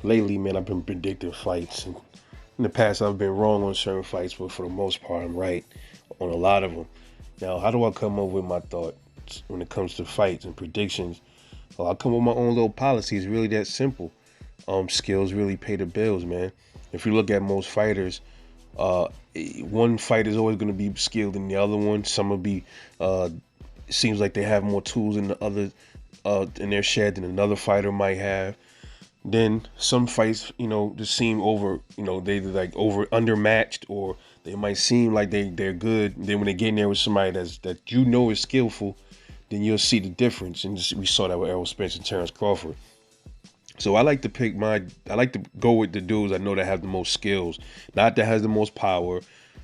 lately, man, I've been predicting fights. And in the past, I've been wrong on certain fights, but for the most part, I'm right on a lot of them. Now, how do I come up with my thoughts when it comes to fights and predictions? Well, I come up with my own little policy. It's really that simple. Skills really pay the bills, man. If you look at most fighters, uh, one fight is always going to be skilled than the other one. Some will be, uh, it seems like they have more tools than the other in their shed than another fighter might have. Then some fights, just seem over, they like over undermatched, or they might seem like they're good. Then when they get in there with somebody that is skillful, then you'll see the difference. And just, we saw that with Errol Spence and Terrence Crawford. So I like to go with the dudes I know that have the most skills, not that has the most power.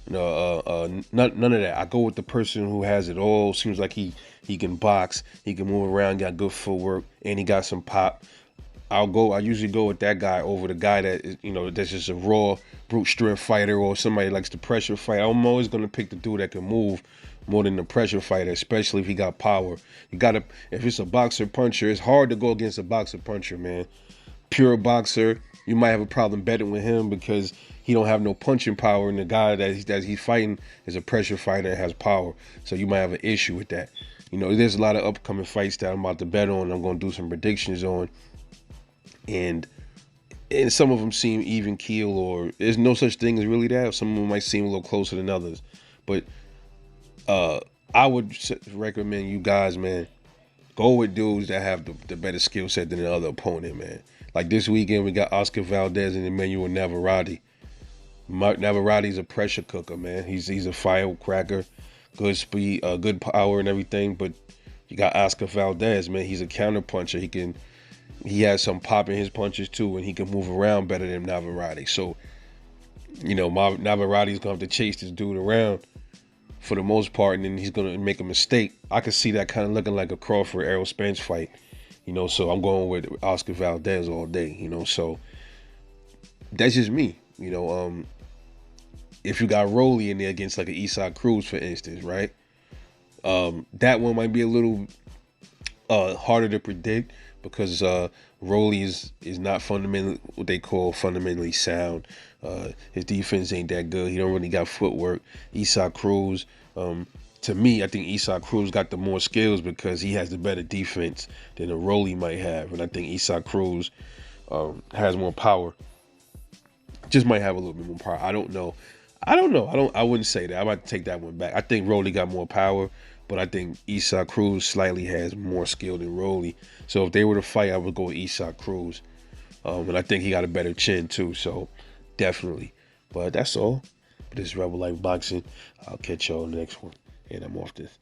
None of that. I go with the person who has it all. Seems like he can box, he can move around, got good footwork, and he got some pop. I usually go with that guy over the guy that is, that's just a raw brute strength fighter, or somebody likes the pressure fight. I'm always gonna pick the dude that can move more than the pressure fighter, especially if he got power. If it's a boxer puncher, it's hard to go against a boxer puncher, man. Pure boxer, you might have a problem betting with him because he don't have no punching power, and the guy that he's fighting is a pressure fighter and has power. So you might have an issue with that. There's a lot of upcoming fights that I'm about to bet on. I'm gonna do some predictions on, and some of them seem even keel, or there's no such thing as really that. Some of them might seem a little closer than others, but uh, I would recommend you guys, man, go with dudes that have the better skill set than the other opponent, man. Like this weekend, we got Oscar Valdez and Emmanuel Navarrete. Navarrete's a pressure cooker, man. He's a firecracker, good speed, good power and everything. But you got Oscar Valdez, man. He's a counter puncher. He has some pop in his punches too, and he can move around better than Navarrete. So, Navarrete's gonna have to chase this dude around for the most part, and then he's gonna make a mistake. I could see that kind of looking like a Crawford Errol Spence fight, So I'm going with Oscar Valdez all day, So that's just me, If you got Rolly in there against like an Isaac Cruz, for instance, right? That one might be a little harder to predict because Rolly is not fundamentally what they call fundamentally sound. His defense ain't that good. He don't really got footwork. Isaac Cruz, to me, I think Isaac Cruz got the more skills because he has the better defense than a Rolly might have, and I think Isaac Cruz has more power. Just might have a little bit more power. I don't know. I wouldn't say that. I might take that one back. I think Rolly got more power, but I think Isaac Cruz slightly has more skill than Rolly. So if they were to fight, I would go with Isaac Cruz. And I think he got a better chin too. So definitely. But that's all. This is Rebel Life Boxing. I'll catch y'all on the next one. And I'm off this.